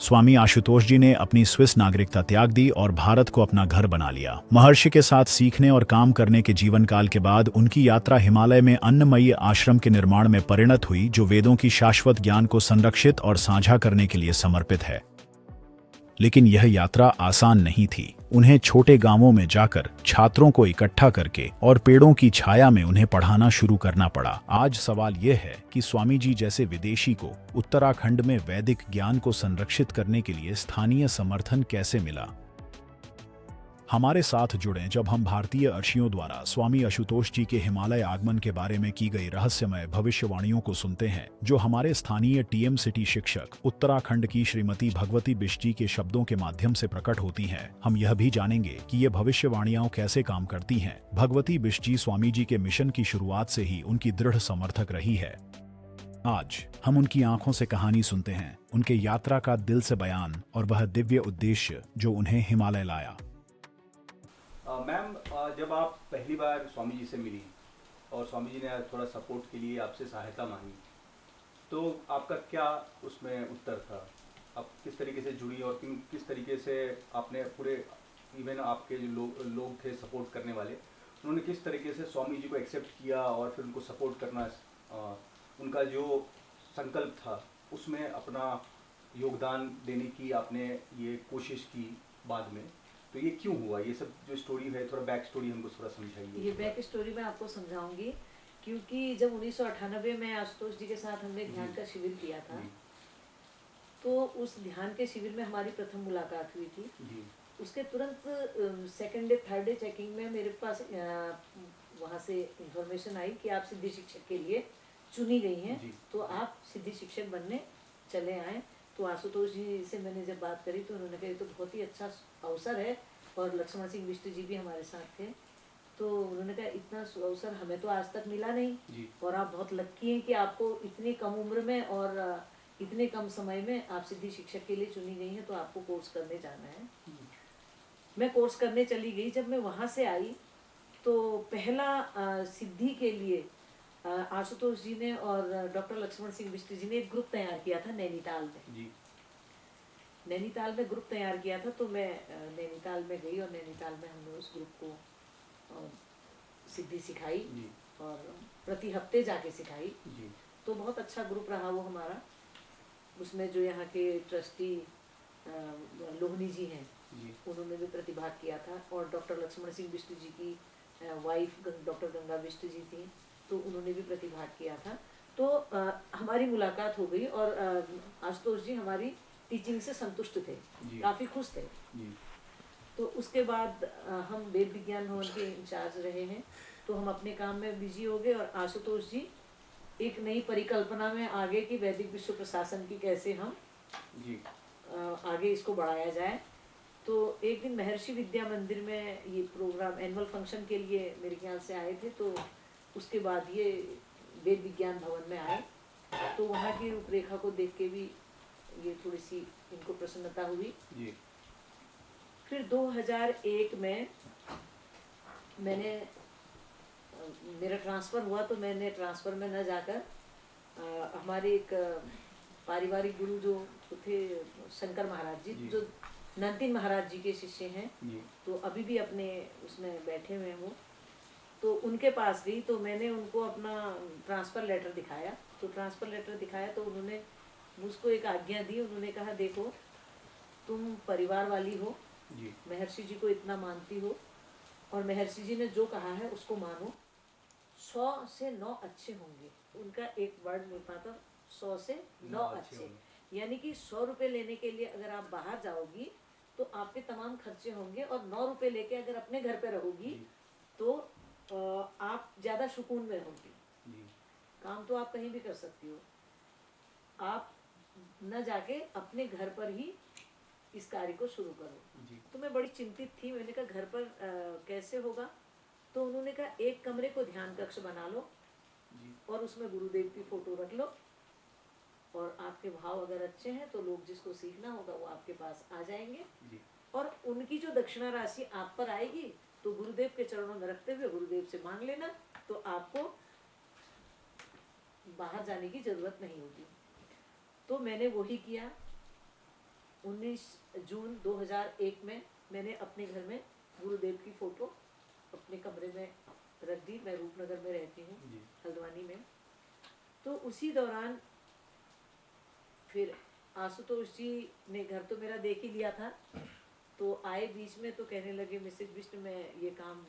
स्वामी आशुतोष जी ने अपनी स्विस नागरिकता त्याग दी और भारत को अपना घर बना लिया। महर्षि के साथ सीखने और काम करने के जीवन काल के बाद उनकी यात्रा हिमालय में अन्नमयी आश्रम के निर्माण में परिणत हुई, जो वेदों की शाश्वत ज्ञान को संरक्षित और साझा करने के लिए समर्पित है। लेकिन यह यात्रा आसान नहीं थी। उन्हें छोटे गांवों में जाकर छात्रों को इकट्ठा करके और पेड़ों की छाया में उन्हें पढ़ाना शुरू करना पड़ा। आज सवाल यह है कि स्वामी जी जैसे विदेशी को उत्तराखंड में वैदिक ज्ञान को संरक्षित करने के लिए स्थानीय समर्थन कैसे मिला। हमारे साथ जुड़ें जब हम भारतीय ऋषियों द्वारा स्वामी आशुतोष जी के हिमालय आगमन के बारे में की गई रहस्यमय भविष्यवाणियों को सुनते हैं, जो हमारे स्थानीय टीएम सिटी शिक्षक उत्तराखंड की श्रीमती भगवती बिष्ट जी के शब्दों के माध्यम से प्रकट होती हैं। हम यह भी जानेंगे कि ये भविष्यवाणियां कैसे काम करती हैं। भगवती बिष्ट जी स्वामी जी के मिशन की शुरुआत से ही उनकी दृढ़ समर्थक रही है। आज हम उनकी आंखों से कहानी सुनते हैं, उनके यात्रा का दिल से बयान और वह दिव्य उद्देश्य जो उन्हें हिमालय लाया। मैम, जब आप पहली बार स्वामी जी से मिली और स्वामी जी ने थोड़ा सपोर्ट के लिए आपसे सहायता मांगी, तो आपका क्या उसमें उत्तर था? आप किस तरीके से जुड़ी और किस तरीके से आपने पूरे, इवन आपके जो लोग थे सपोर्ट करने वाले, उन्होंने किस तरीके से स्वामी जी को एक्सेप्ट किया और फिर उनको सपोर्ट करना, उनका जो संकल्प था उसमें अपना योगदान देने की आपने ये कोशिश की बाद में, तो ये क्यों हुआ? ये सब जो स्टोरी है, थोड़ा बैक स्टोरी हमको थोड़ा समझाइए। ये बैक स्टोरी मैं आपको समझाऊंगी, क्योंकि जब 1998 में आशुतोष जी के साथ हमने ध्यान का शिविर किया था, तो उस ध्यान के शिविर में हमारी प्रथम मुलाकात हुई थी। उसके तुरंत second day third day checking में मेरे पास वहाँ से इंफॉर्मेशन आई कि आप सिद्धि शिक्षक के लिए चुनी गई हैं, तो आप सिद्धि शिक्षक बनने चले आए। तो आशुतोष जी से मैंने जब बात करी तो उन्होंने कहा ये तो बहुत ही अच्छा अवसर है, और लक्ष्मण सिंह बिष्ट जी भी हमारे साथ थे। तो उन्होंने कहा इतना अवसर हमें तो आज तक मिला नहीं, और आप बहुत लक्की हैं कि आपको इतनी कम उम्र में और इतने कम समय में आप सिद्धि शिक्षक के लिए चुनी गई हैं, तो आपको कोर्स करने जाना है। मैं कोर्स करने चली गई। जब मैं वहाँ से आई तो पहला सिद्धि के लिए आशुतोष जी ने और डॉक्टर लक्ष्मण सिंह बिष्ट जी ने एक ग्रुप तैयार किया था नैनीताल में। नैनीताल में ग्रुप तैयार किया था, तो मैं नैनीताल में गई और नैनीताल में हमने उस ग्रुप को सिद्धि सिखाई और प्रति हफ्ते जाके सिखाई। तो बहुत अच्छा ग्रुप रहा वो हमारा। उसमें जो यहाँ के ट्रस्टी लोहनी जी हैं, उन्होंने भी प्रतिभाग किया था, और डॉक्टर लक्ष्मण सिंह बिष्ट जी की वाइफ डॉक्टर गंगा बिष्ट जी थी, तो उन्होंने भी प्रतिभाग किया था। तो हमारी मुलाकात हो गई और आशुतोष जी हमारी टीचिंग से संतुष्ट थे, काफ़ी खुश थे। तो उसके बाद हम वेद विज्ञान भवन के इंचार्ज रहे हैं, तो हम अपने काम में बिजी हो गए, और आशुतोष जी एक नई परिकल्पना में आगे कि वैदिक विश्व प्रशासन की कैसे हम आगे इसको बढ़ाया जाए। तो एक दिन महर्षि विद्या मंदिर में ये प्रोग्राम एनुअल फंक्शन के लिए मेरे ख्याल से आए थे, तो उसके बाद ये वेद विज्ञान भवन में आए, तो वहाँ की रूपरेखा को देख के भी ये थोड़ी सी इनको प्रसन्नता हुई। फिर 2001 में मेरा ट्रांसफ़र हुआ, तो मैंने ट्रांसफ़र में न जाकर हमारे एक पारिवारिक गुरु जो थे शंकर महाराज जी, जो नंतिन महाराज जी के शिष्य हैं, तो अभी भी अपने उसमें बैठे हुए हैं वो, तो उनके पास गई। तो मैंने उनको अपना ट्रांसफ़र लेटर दिखाया, तो ट्रांसफ़र लेटर दिखाया तो उन्होंने मुझको एक आज्ञा दी। उन्होंने कहा देखो तुम परिवार वाली हो, महर्षि जी को इतना मानती हो, और महर्षि जी ने जो कहा है उसको मानो, 100 से 9 अच्छे होंगे। उनका एक वर्ड मिलता था, 100 से 9 अच्छे, यानी कि 100 रुपये लेने के लिए अगर आप बाहर जाओगी तो आपके तमाम खर्चे होंगे, और 9 रुपये लेके अगर अपने घर पे रहोगी तो आप ज़्यादा सुकून में रहोगी। काम तो आप कहीं भी कर सकती हो, आप न जाके अपने घर पर ही इस कार्य को शुरू करो। तो मैं बड़ी चिंतित थी, मैंने कहा घर पर कैसे होगा? तो उन्होंने कहा एक कमरे को ध्यान कक्ष बना लो और उसमें गुरुदेव की फोटो रख लो, और आपके भाव अगर अच्छे हैं तो लोग जिसको सीखना होगा वो आपके पास आ जाएंगे, और उनकी जो दक्षिणा राशि आप पर आएगी तो गुरुदेव के चरणों में रखते हुए गुरुदेव से मांग लेना, तो आपको बाहर जाने की जरूरत नहीं होगी। तो मैंने वही किया। 19 जून 2001 में मैंने अपने घर में गुरुदेव की फोटो अपने कमरे में रख दी। मैं रूपनगर में रहती हूँ, जी हल्द्वानी में। तो उसी दौरान फिर आशुतोष जी ने घर तो मेरा देख ही लिया था, तो आए बीच में तो कहने लगे मिसेज बिष्ट मैं ये काम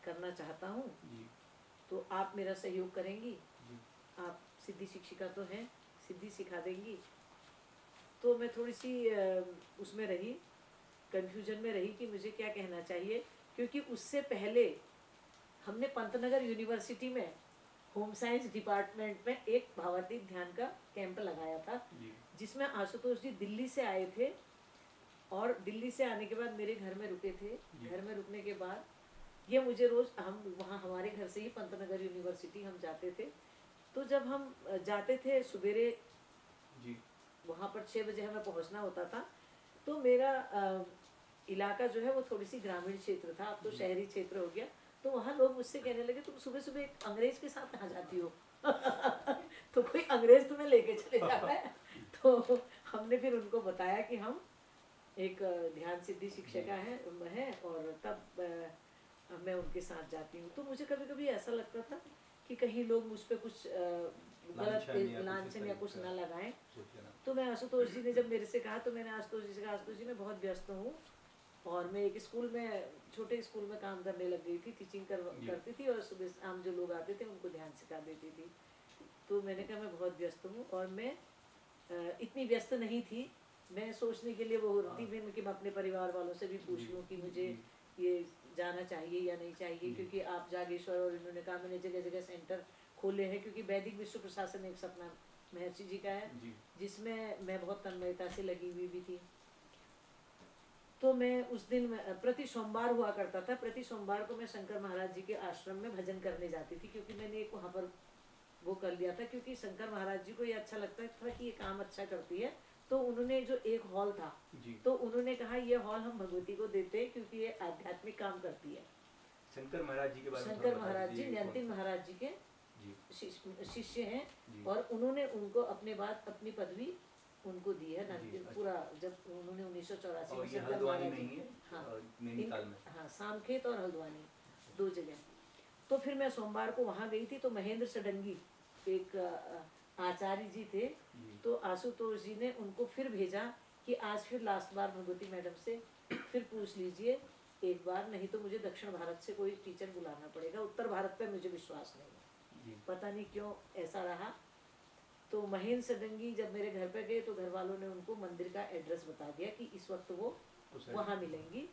करना चाहता हूँ, जी तो आप मेरा सहयोग करेंगी, जी आप सिद्धि शिक्षिका तो हैं, सिद्धि सिखा देंगी। तो मैं थोड़ी सी उसमें रही, कंफ्यूजन में रही कि मुझे क्या कहना चाहिए, क्योंकि उससे पहले हमने पंतनगर यूनिवर्सिटी में होम साइंस डिपार्टमेंट में एक भावातीत ध्यान का कैंप लगाया था, जी जिसमें आशुतोष जी दिल्ली से आए थे। और दिल्ली से आने के बाद मेरे घर में रुके थे। घर में रुकने के बाद ये मुझे रोज, हम वहाँ हमारे घर से ही पंतनगर यूनिवर्सिटी हम जाते थे, तो जब हम जाते थे सवेरे जी वहाँ पर 6 बजे हमें पहुँचना होता था। तो मेरा इलाका जो है वो थोड़ी सी ग्रामीण क्षेत्र था, अब तो शहरी क्षेत्र हो गया। तो वहाँ लोग मुझसे कहने लगे तुम सुबह सुबह एक अंग्रेज के साथ कहाँ जाती हो? तो कोई अंग्रेज तुम्हें लेके चले जाता है। तो हमने फिर उनको बताया कि हम एक ध्यान सिद्धि शिक्षिका है और तब मैं उनके साथ जाती हूँ। तो मुझे कभी कभी ऐसा लगता था कि कहीं लोग मुझ पर कुछ गलत लांछन या कुछ ना लगाएं। तो मैं आशुतोष जी ने जब मेरे से कहा, तो मैंने आशुतोष जी से कहा आशुतोष जी मैं बहुत व्यस्त हूँ और मैं एक स्कूल में, छोटे स्कूल में काम करने लग गई थी, टीचिंग करती थी और सुबह शाम जो लोग आते थे उनको ध्यान सिखा देती थी। तो मैंने कहा मैं बहुत व्यस्त हूँ, और मैं इतनी व्यस्त नहीं थी, मैं सोचने के लिए वो हो रही थी कि मैं अपने परिवार वालों से भी पूछ लूँ कि मुझे ये जाना चाहिए या नहीं चाहिए, क्योंकि आप जागेश्वर और इन्होंने कहा मैंने जगह जगह सेंटर खोले हैं, क्योंकि वैदिक विश्व प्रशासन एक सपना महर्षि जी का है, जिसमें मैं बहुत तन्मयता से लगी हुई भी थी। तो मैं उस दिन प्रति सोमवार हुआ करता था, प्रति सोमवार को मैं शंकर महाराज जी के आश्रम में भजन करने जाती थी, क्योंकि मैंने एक वहाँ पर वो कर लिया था, क्योंकि शंकर महाराज जी को ये अच्छा लगता था कि ये काम अच्छा करती है। तो उन्होंने जो एक हॉल था, तो उन्होंने कहा ये हॉल हम भगवती को देते हैं, क्योंकि ये आध्यात्मिक काम करती है। शंकर महाराज जी के बारे में शंकर महाराज जी न्यंतिन महाराज जी के शिष्य हैं, और उन्होंने उनको अपने बाद अपनी पदवी उनको दी है। पूरा जब उन्होंने 1984 में शंकर महाराज जी, हाँ सामखेत और हल्द्वानी 2 जगह। तो फिर मैं सोमवार को वहाँ गई थी, तो महेंद्र सडंगी एक आचार्य जी थे, तो आशुतोष जी ने उनको फिर भेजा कि आज फिर लास्ट बार भगवती मैडम से फिर पूछ लीजिए एक बार, नहीं तो मुझे दक्षिण भारत से कोई टीचर बुलाना पड़ेगा, उत्तर भारत पे मुझे विश्वास नहीं है, पता नहीं क्यों ऐसा रहा। तो महेंद्र सडंगी जब मेरे घर पे गए, तो घर वालों ने उनको मंदिर का एड्रेस बता दिया कि इस वक्त वो वहाँ मिलेंगी।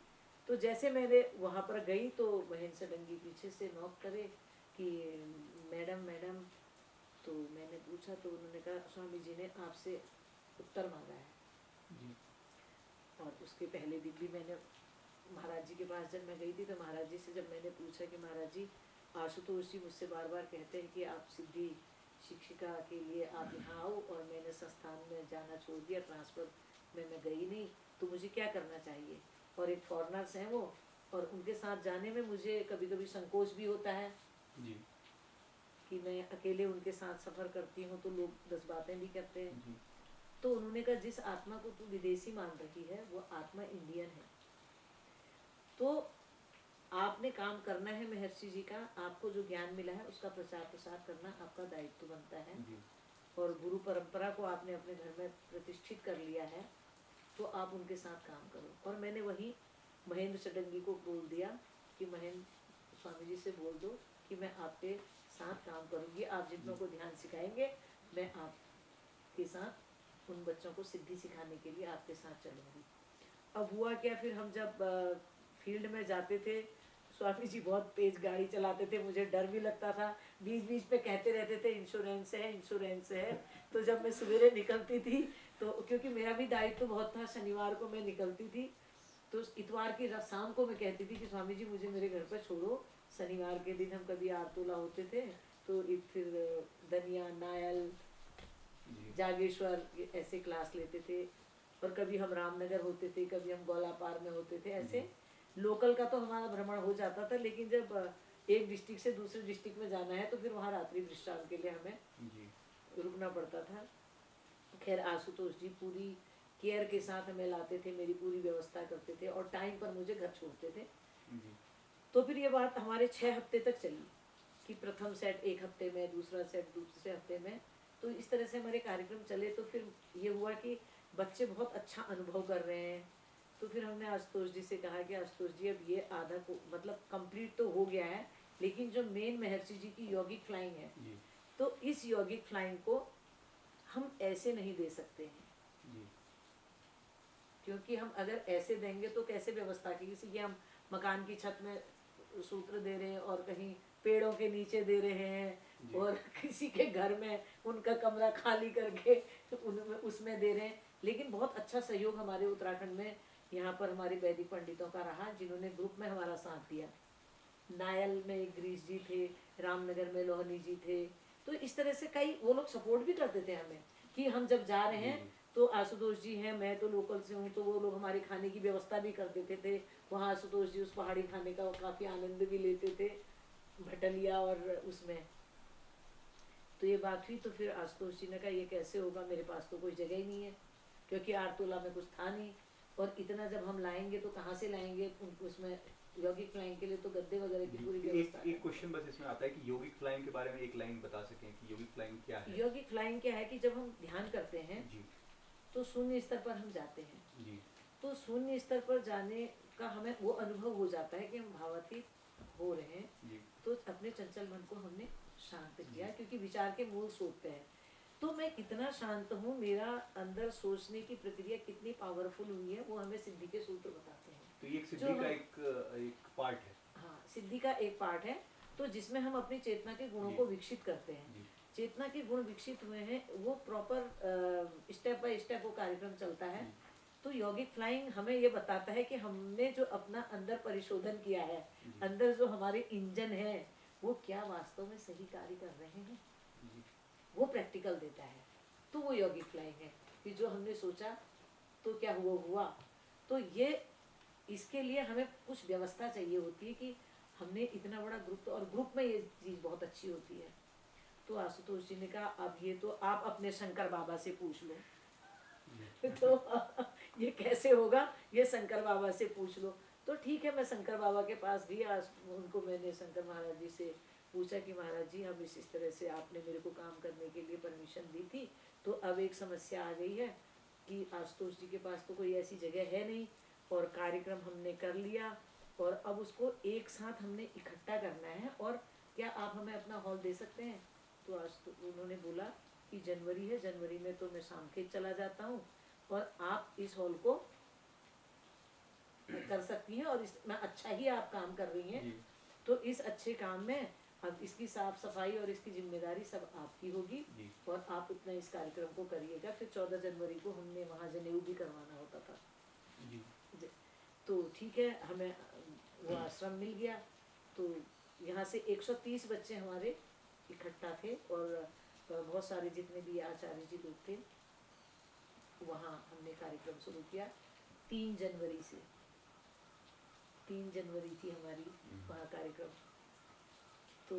तो जैसे मैंने वहाँ पर गई, तो महेंद्र सडंगी पीछे से नॉक करे कि मैडम मैडम, तो मैंने पूछा, तो उन्होंने कहा स्वामी जी ने आपसे उत्तर मांगा है। और उसके पहले दिन भी मैंने महाराज जी के पास जब मैं गई थी, तो महाराज जी से जब मैंने पूछा कि महाराज जी आशुतोष जी मुझसे बार बार कहते हैं कि आप सिद्धि शिक्षिका के लिए आप यहाँ आओ, और मैंने संस्थान में जाना छोड़ दिया, ट्रांसफ़र में मैं गई नहीं, तो मुझे क्या करना चाहिए? और एक फॉरेनर्स हैं वो, और उनके साथ जाने में मुझे कभी कभी संकोच भी होता है कि मैं अकेले उनके साथ सफ़र करती हूँ तो लोग 10 बातें भी करते हैं। तो उन्होंने कहा जिस आत्मा को तू विदेशी मान रही है वो आत्मा इंडियन है, तो आपने काम करना है महर्षि जी का, आपको जो ज्ञान मिला है उसका प्रचार प्रसार करना आपका दायित्व बनता है, और गुरु परंपरा को आपने अपने घर में प्रतिष्ठित कर लिया है, तो आप उनके साथ काम करो। और मैंने वही महेंद्र सडंगी को बोल दिया कि महेंद्र स्वामी जी से बोल दो कि मैं आपके साथ काम करूंगी, आप जितनों को ध्यान सिखाएंगे मैं आपके साथ उन बच्चों को सिद्धि सिखाने के लिए आपके साथ चलूंगी। अब हुआ क्या, फिर हम जब फील्ड में जाते थे, स्वामी जी बहुत तेज गाड़ी चलाते थे, मुझे डर भी लगता था, बीच बीच में कहते रहते थे इंश्योरेंस है इंश्योरेंस है। तो जब मैं सवेरे निकलती थी, तो क्योंकि मेरा भी दायित्व तो बहुत था, शनिवार को मैं निकलती थी, तो इतवार की शाम को मैं कहती थी कि स्वामी जी मुझे मेरे घर पर छोड़ो, शनिवार के दिन हम कभी आरतोला होते थे, तो फिर दनिया नायल जागेश्वर ऐसे क्लास लेते थे, और कभी हम रामनगर होते थे, कभी हम गोलापार में होते थे, ऐसे लोकल का तो हमारा भ्रमण हो जाता था, लेकिन जब एक डिस्ट्रिक्ट से दूसरे डिस्ट्रिक्ट में जाना है तो फिर वहाँ रात्रि विश्राम के लिए हमें रुकना पड़ता था। खैर आशुतोष जी पूरी केयर के साथ हमें लाते थे, मेरी पूरी व्यवस्था करते थे और टाइम पर मुझे घर छोड़ते थे। जी। तो फिर ये बात हमारे 6 हफ्ते तक चली कि प्रथम सेट एक हफ्ते में, दूसरा सेट दूसरे हफ्ते में। तो इस तरह से हमारे कार्यक्रम चले। तो फिर ये हुआ कि बच्चे बहुत अच्छा अनुभव कर रहे हैं। तो फिर हमने आशुतोष जी से कहा कि आशुतोष जी अब ये आधा को मतलब कंप्लीट तो हो गया है, लेकिन जो मेन महर्षि जी की यौगिक फ्लाइंग है, जी। तो इस यौगिक फ्लाइंग को हम ऐसे नहीं दे सकते हैं। जी। क्योंकि हम अगर ऐसे देंगे तो कैसे व्यवस्था की, किसी के हम मकान की छत में सूत्र दे रहे हैं और कहीं पेड़ों के नीचे दे रहे हैं और किसी के घर में उनका कमरा खाली करके उसमें दे रहे हैं। लेकिन बहुत अच्छा सहयोग हमारे उत्तराखंड में यहाँ पर हमारे वैदिक पंडितों का रहा, जिन्होंने ग्रुप में हमारा साथ दिया। नायल में गिरीश जी थे, रामनगर में लोहनी जी थे। तो इस तरह से कई वो लोग सपोर्ट भी करते थे हमें कि हम जब जा रहे हैं तो आशुतोष जी हैं, मैं तो लोकल से हूँ, तो वो लोग हमारी खाने की व्यवस्था भी कर देते थे। वहाँ आशुतोष जी उस पहाड़ी खाने का काफ़ी आनंद भी लेते थे, भटलिया और उसमें। तो ये बात हुई। तो फिर आशुतोष जी ने कहा ये कैसे होगा, मेरे पास तो कोई जगह ही नहीं है, क्योंकि आरतोला में कुछ था नहीं, और इतना जब हम लाएंगे तो कहाँ से लाएंगे उसमें यौगिक फ्लाइंग के लिए, तो गद्दे वगैरह की पूरी व्यवस्था। एक क्वेश्चन बस इसमें आता है कि यौगिक फ्लाइंग के बारे में एक लाइन बता सकें कि यौगिक फ्लाइंग क्या है? यौगिक फ्लाइंग क्या है कि जब हम ध्यान करते हैं जी। तो शून्य स्तर पर हम जाते हैं। जी। तो शून्य स्तर पर जाने का हमें वो अनुभव हो जाता है कि हम भावातीत हो रहे हैं। जी। तो अपने चंचल मन को हमने शांत किया, क्योंकि विचार के मूल स्रोत पे है। तो मैं कितना शांत हूँ, मेरा अंदर सोचने की प्रक्रिया कितनी पावरफुल हुई है, वो हमें सिद्धि के सूत्र बताते हैं। तो ये एक सिद्धि का एक पार्ट है। हाँ, सिद्धि का एक पार्ट है। तो जिसमें हम अपनी चेतना के गुणों को विकसित करते हैं। चेतना के गुण विकसित हुए हैं, वो प्रॉपर स्टेप बाय स्टेप वो कार्यक्रम चलता है। तो यौगिक फ्लाइंग हमें ये बताता है कि हमने जो अपना अंदर परिशोधन किया है, अंदर जो हमारे इंजन है, वो क्या वास्तव में सही कार्य कर रहे हैं, वो प्रैक्टिकल देता है। तो वो यौगिक फ्लाइंग है कि जो हमने सोचा तो क्या हुआ। तो ये इसके लिए हमें कुछ व्यवस्था चाहिए होती है कि हमने इतना बड़ा ग्रुप, और ग्रुप में ये चीज़ बहुत अच्छी होती है। तो आशुतोष जी ने कहा अब ये तो आप अपने शंकर बाबा से पूछ लो। तो ये कैसे होगा, ये शंकर बाबा से पूछ लो। तो ठीक है, मैं शंकर बाबा के पास गई। आज उनको मैंने शंकर महाराज जी से पूछा कि महाराज जी हम इस तरह से आपने मेरे को काम करने के लिए परमिशन दी थी, तो अब एक समस्या आ गई है कि आशुतोष जी के पास तो कोई ऐसी जगह है नहीं, और कार्यक्रम हमने कर लिया और अब उसको एक साथ हमने इकट्ठा करना है, और क्या आप हमें अपना हॉल दे सकते हैं? तो आज तो उन्होंने बोला कि जनवरी है, जनवरी में तो मैं शामखेत चला जाता हूँ और आप इस हॉल को कर सकती हैं, और इसमें अच्छा ही आप काम कर रही हैं। तो इस अच्छे काम में अब इसकी साफ सफाई और इसकी जिम्मेदारी सब आपकी होगी, और आप इतना इस कार्यक्रम को करिएगा। फिर 14 जनवरी को हमने वहाँ जनेऊ भी करवाना होता था। तो ठीक है, हमें वो आश्रम मिल गया। तो यहाँ से 130 बच्चे हमारे इकट्ठा थे, और बहुत सारे जितने भी आचार्य जी लोग थे, वहाँ हमने कार्यक्रम शुरू किया 3 जनवरी से। 3 जनवरी थी हमारी वहाँ कार्यक्रम। तो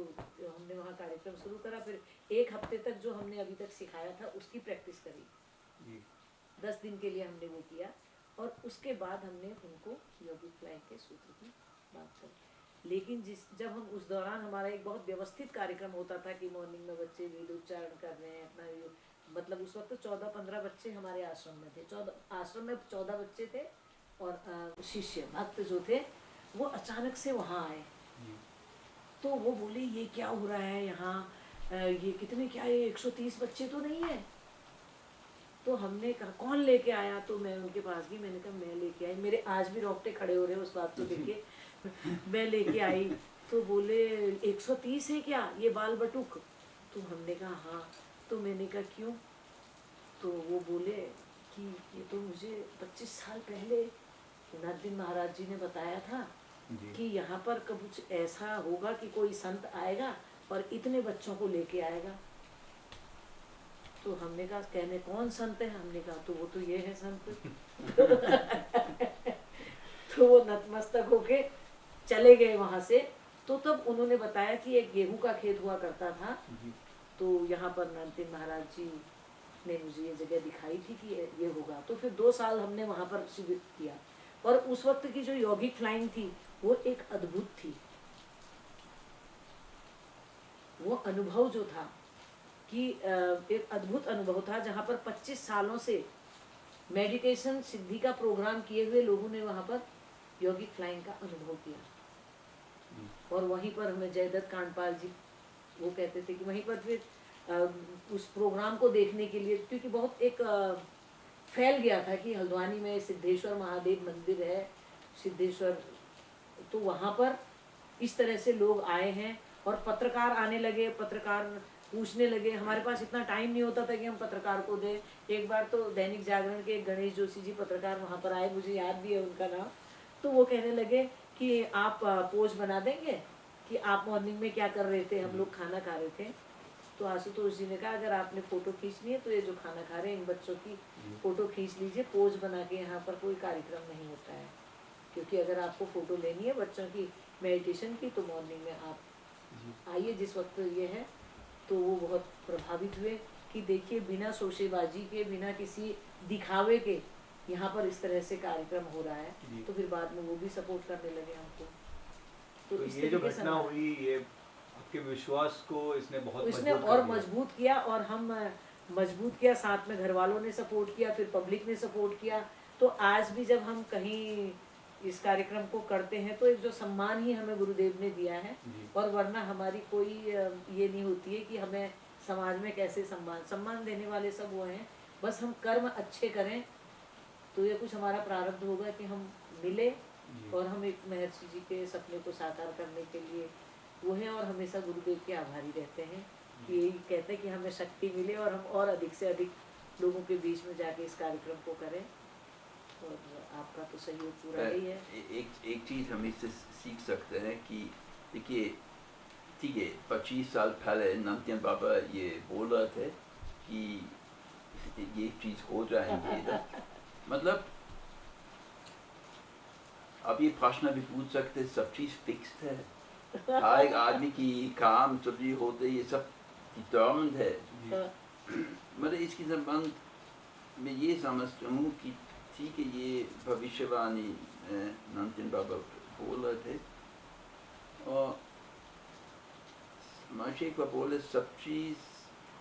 हमने वहाँ कार्यक्रम शुरू करा। फिर 1 हफ्ते तक जो हमने अभी तक सिखाया था उसकी प्रैक्टिस करी। 10 दिन के लिए हमने वो किया, और उसके बाद हमने उनको यौगिक फ्लाइंग के सूत्र की बात करी। लेकिन जब हम उस दौरान हमारा एक बहुत व्यवस्थित कार्यक्रम होता था कि मॉर्निंग में बच्चे वेदोच्चारण कर रहे हैं अपना, मतलब उस वक्त 14-15 बच्चे हमारे आश्रम में थे। आश्रम में 14 बच्चे थे, और शिष्य भक्त जो थे वो अचानक से वहाँ आए। तो वो बोले ये क्या हो रहा है यहाँ, ये कितने क्या, ये 130 बच्चे तो नहीं है। तो हमने कहा कौन लेके आया? तो मैं उनके पास गई, मैंने कहा मैं लेके आई। मेरे आज भी रोंगटे खड़े हो रहे हैं उस बात को देख के। मैं लेके आई। तो बोले 130 है क्या ये बाल बटुक? तो हमने कहा हाँ। तो मैंने कहा क्यों? तो वो बोले कि ये तो मुझे 25 साल पहले नरदिन महाराज जी ने बताया था कि यहाँ पर कुछ ऐसा होगा कि कोई संत आएगा और इतने बच्चों को लेके आएगा। तो हमने कहा कहने कौन संत है? हमने कहा तो वो तो ये है संत। तो वो नतमस्तक होके चले गए वहां से। तो तब उन्होंने बताया कि एक गेहूं का खेत हुआ करता था, तो यहाँ पर नरदिन महाराज जी ने मुझे ये जगह दिखाई थी कि ये होगा। तो फिर 2 साल हमने वहाँ पर शिविर किया और उस वक्त की जो यौगिक फ्लाइंग थी वो एक अद्भुत थी। वो अनुभव जो था कि एक अद्भुत अनुभव था, जहाँ पर 25 सालों से मेडिटेशन सिद्धि का प्रोग्राम किए हुए लोगों ने वहाँ पर यौगिक फ्लाइंग का अनुभव किया। और वहीं पर हमें जयदत्त कांडपाल जी वो कहते थे कि वहीं पर फिर उस प्रोग्राम को देखने के लिए, क्योंकि बहुत एक फैल गया था कि हल्द्वानी में सिद्धेश्वर महादेव मंदिर है, सिद्धेश्वर, तो वहाँ पर इस तरह से लोग आए हैं और पत्रकार आने लगे, पत्रकार पूछने लगे। हमारे पास इतना टाइम नहीं होता था कि हम पत्रकार को दें। एक बार तो दैनिक जागरण के गणेश जोशी जी पत्रकार वहाँ पर आए, मुझे याद भी है उनका नाम। तो वो कहने लगे कि आप पोस्ट बना देंगे कि आप मॉर्निंग में क्या कर रहे थे। हम लोग खाना खा रहे थे, तो आशुतोष जी ने कहा अगर आपने फ़ोटो खींचनी है तो ये जो खाना खा रहे हैं इन बच्चों की फ़ोटो खींच लीजिए, पोज बना के यहाँ पर कोई कार्यक्रम नहीं होता है, क्योंकि अगर आपको फ़ोटो लेनी है बच्चों की मेडिटेशन की तो मॉर्निंग में आप आइए जिस वक्त ये है। तो वो बहुत प्रभावित हुए कि देखिए बिना शोशेबाजी के, बिना किसी दिखावे के यहाँ पर इस तरह से कार्यक्रम हो रहा है। तो फिर बाद में वो भी सपोर्ट करने लगे हमको। तो ये जो घटना हुई ये आपके विश्वास को इसने बहुत इसने और मजबूत किया, और हम मजबूत किया, साथ में घर वालों ने सपोर्ट किया, फिर पब्लिक ने सपोर्ट किया। तो आज भी जब हम कहीं इस कार्यक्रम को करते हैं तो एक जो सम्मान ही हमें गुरुदेव ने दिया है, और वरना हमारी कोई ये नहीं होती है कि हमें समाज में कैसे सम्मान देने वाले सब वो हैं। बस हम कर्म अच्छे करें तो ये कुछ हमारा प्रारब्ध होगा कि हम मिले, और हम एक महर्षि जी के सपने को साकार करने के लिए वो है, और हमेशा गुरुदेव के आभारी रहते हैं कि यही कहते हैं कि हमें शक्ति मिले और हम और अधिक से अधिक लोगों के बीच में जाके इस कार्यक्रम को करें। और आपका तो सहयोग पूरा ही है। एक चीज़ हम इससे सीख सकते हैं कि देखिए ठीक है, 25 साल पहले नंदन बाबा ये बोल रहे थे कि ये चीज़ हो जाएंगे। मतलब अब ये प्रश्न भी पूछ सकते, सब चीज़ फिक्स्ड है, हर एक आदमी की काम सब ये होते, ये सब डिटर्मिन्ड है। मतलब इसके संबंध में ये समझता हूँ कि ठीक है, ये भविष्यवाणी नंदन बाबा बोल रहे थे, और महर्षि को बोले सब चीज़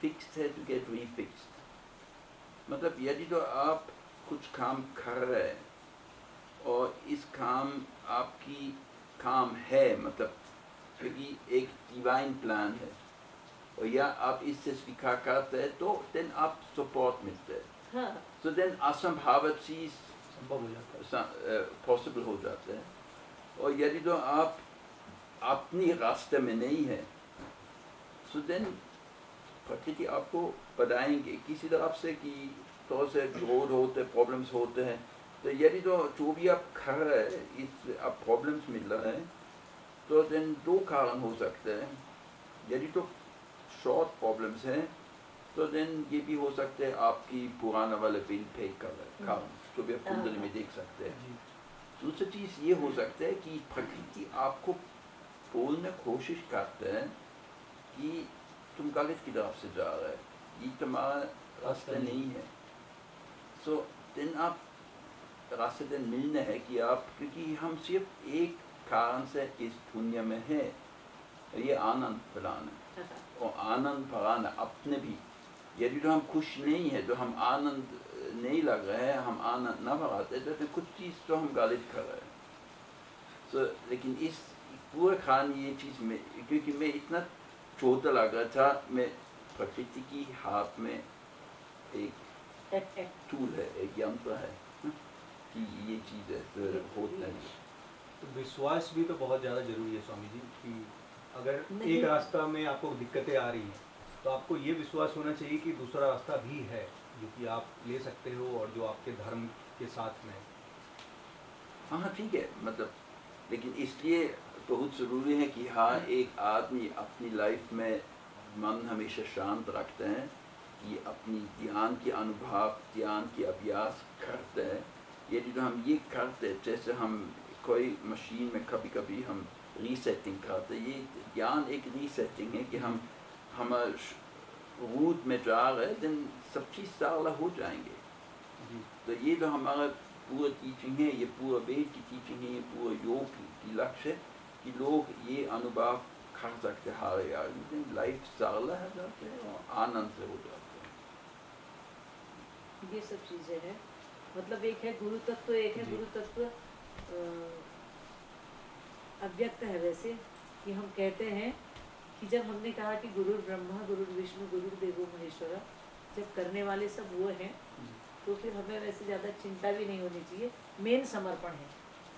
फिक्स्ड है टू गेट रीफिक्स्ड। मतलब यदि तो आप कुछ काम कर रहे हैं और इस काम आपकी काम है, मतलब क्योंकि एक डिवाइन प्लान है, और या आप इससे स्वीकार करते हैं तो देन आप सपोर्ट मिलते हैं, तो देन असंभावित चीज़ संभव हो जाता है, पॉसिबल हो जाते हैं। और यदि तो आप अपनी रास्ते में नहीं है तो देन प्रकृति आपको बताएंगे किसी तरफ से कि तो से विरोध होते, प्रॉब्लम्स होते हैं। तो यदि तो जो भी आप कर रहे हैं इस आप प्रॉब्लम्स मिल रहे हैं, तो देन दो कारण हो सकते हैं। यदि तो शॉर्ट प्रॉब्लम्स हैं तो देन ये भी हो सकते हैं आपकी पुराना वाले बिल पे कर रहे कारण, जो भी आप कुंडली में देख सकते हैं। दूसरी चीज़ ये हो सकता है कि प्रकृति आपको बोलने कोशिश करते हैं कि तुम गलत की तरफ से जा रहे हैं, ये तुम्हारा रास्ता नहीं है। सो देन आप रास्ते दिन मिलने है कि आप, क्योंकि हम सिर्फ एक कारण से इस दुनिया में हैं, ये आनंद फैलाना और आनंद फैलाना अपने भी। यदि तो हम खुश नहीं है, तो हम आनंद नहीं लग रहे हैं, हम आनंद न फैलाते, तो कुछ चीज़ तो हम गलत कर रहे हैं। सो लेकिन इस पूरे खान ये चीज़ में, क्योंकि मैं इतना छोटा लग रहा था, मैं प्रकृति की हाथ में एक टूल है, एक यंत्र है कि ये चीज़ है तो होता है। तो विश्वास भी तो बहुत ज़्यादा जरूरी है स्वामी जी, कि अगर एक रास्ता में आपको दिक्कतें आ रही हैं तो आपको ये विश्वास होना चाहिए कि दूसरा रास्ता भी है जो कि आप ले सकते हो और जो आपके धर्म के साथ में। हाँ ठीक है, मतलब लेकिन इसलिए बहुत ज़रूरी है कि हाँ एक आदमी अपनी लाइफ में मन हमेशा शांत रखते हैं, कि अपनी ध्यान के अनुभव, ध्यान के अभ्यास करते हैं। यदि तो हम ये करते, जैसे हम कोई मशीन में कभी कभी हम रीसेटिंग करते, ये ध्यान एक रीसेटिंग है कि हम रूट में जा रहे हैं, दिन सब चीज़ सरल हो जाएंगे। जी तो ये जो हमारा पूरा टीचिंग है, ये पूरा वेद की टीचिंग है, ये पूरा योग की लक्ष्य है कि लोग ये अनुभव कर सकते हैं हर आदमी, लाइफ सरल हो जाते हैं और आनंद से हो जाते हैं। ये सब चीजें हैं, मतलब एक है गुरु तत्व, एक है जी। गुरु तत्व अव्यक्त है। वैसे कि हम कहते हैं कि जब हमने कहा कि गुरु ब्रह्मा गुरु विष्णु गुरु देवो महेश्वरा, जब करने वाले सब वो हैं, तो फिर हमें वैसे ज़्यादा चिंता भी नहीं होनी चाहिए। मेन समर्पण है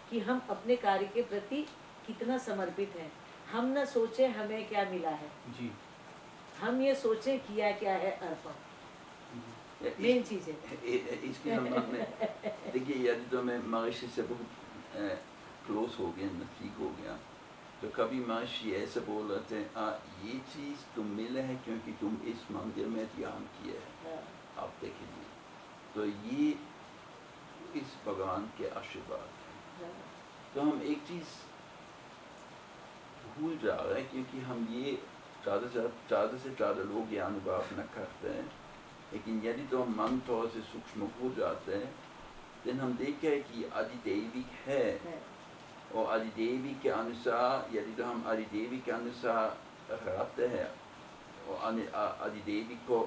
कि हम अपने कार्य के प्रति कितना समर्पित हैं। हम न सोचे हमें क्या मिला है, जी हम ये सोचे किया क्या है अर्पण। मेन चीज़ है। इसके संबंध में देखिए, यदि तो मैं महर्षि से बहुत क्लोज हो गया, नज़दीक हो गया, तो कभी महर्षि ऐसे बोल रहे थे, ये चीज़ तुम मिले है क्योंकि तुम इस मंदिर में ध्यान किए है, आप देखेंगे। तो ये इस भगवान के आशीर्वाद है। तो हम एक चीज़ भूल जा रहे हैं, क्योंकि हम ये ज़्यादा से ज़्यादा लोग ये अनुभव न करते हैं। लेकिन यदि तो हम मन थोड़ा से सूक्ष्म हो जाते हैं, then हम देखते हैं कि अधिदैविक है, और अधिदैविक के अनुसार यदि तो हम अधिदैविक के अनुसार रहते हैं और अधिदैविक को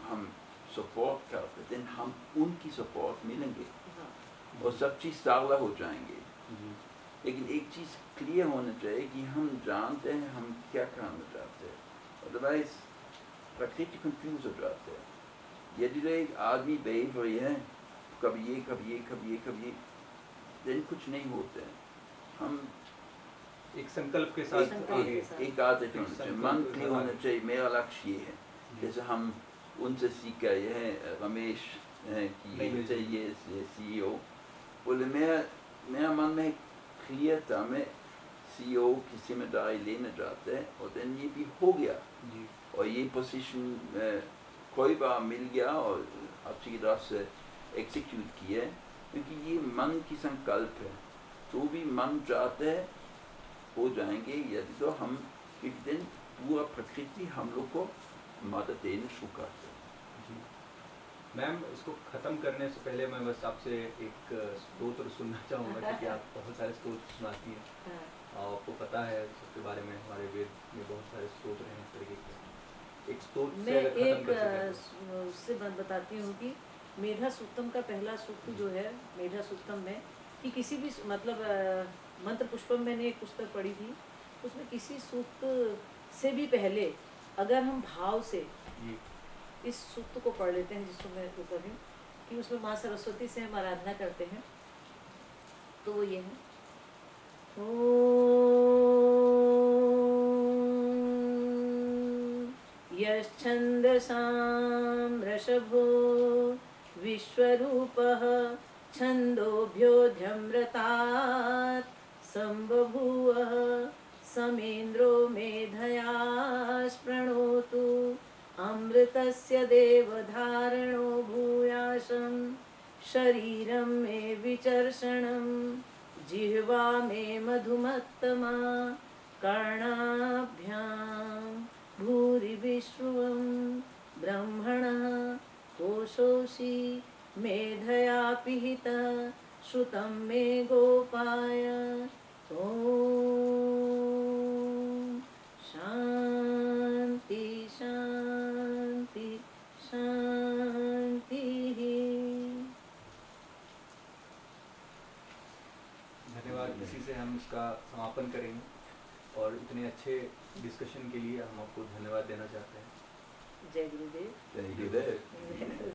हम सपोर्ट करते हैं, then हम उनकी सपोर्ट मिलेंगे और सब चीज़ सरल हो जाएंगे। जी लेकिन एक चीज़ क्लियर होना चाहिए कि हम जानते हैं हम क्या करना चाहते हैं, अदरवाइज प्रकृति कंफ्यूज हो जाते हैं। यदि तो एक आदमी बैठ रही है, कभी ये कभी ये कभी ये कभी ये, दिन कुछ नहीं होते हैं। हम एक संकल्प के साथ आगे एक आदत होना चाहिए, मन क्लियर होना चाहिए, मेरा लक्ष्य ये है। जैसे हम उनसे सीखा, ये है रमेश है कि ये चाहिए CEO, बोले मेरा मन में क्लियर था, मैं CEO की जिम्मेदारी लेना चाहते हैं, और दिन ये भी हो गया। जी और ये पोजीशन कोई बार मिल गया और अच्छी तरह से एग्जीक्यूट किए, क्योंकि ये मन की संकल्प है। जो भी मन चाहते हैं हो जाएंगे, यदि तो हम एक दिन पूरा प्रकृति हम लोग को मदद देने शुरू करते हैं। जी मैम, इसको ख़त्म करने से पहले मैं बस आपसे एक स्तोत्र सुनना चाहूँगा, क्योंकि आप बहुत सारे स्तोत्र सुनाती हैं और आपको पता है सबके बारे में, हमारे वेद में बहुत सारे स्तोत्र हैं इस तरीके के। एक स्तोत्र मैं से खत्म एक कर सकें उससे बताती हूँ कि मेधा सूक्तम का पहला सूक्त जो है मेधा सूक्तम में, कि किसी भी मतलब मंत्र पुष्पम मैंने एक पुस्तक पढ़ी थी, उसमें किसी सूक्त से भी पहले अगर हम भाव से जी इस सूक्त को पढ़ लेते हैं, जिसको मैं ऊपर हूँ कि उसमें माँ सरस्वती से हम आराधना करते हैं, तो वो ये है, यश्छन्दसां वृषभो विश्वरूपः छन्दोभ्योऽध्यमृतात् संबभूवः समेन्द्रो मेधया स्पृणोतु अमृतस्य देवधारणो भूयाशं शरीरं मे विचर्षणं जिह्वा मे मधुमत्तमा कर्णाभ्यां भूरिविश्रुवं ब्रह्मणः कोशोऽसि मेधया पिहितः श्रुतं मे गोपाय। ॐ शान्ति शान्ति शान्तिः। धन्यवाद। इसी से हम इसका समापन करेंगे, और इतने अच्छे डिस्कशन के लिए हम आपको धन्यवाद देना चाहते हैं। जय गुरुदेव। Thank you there.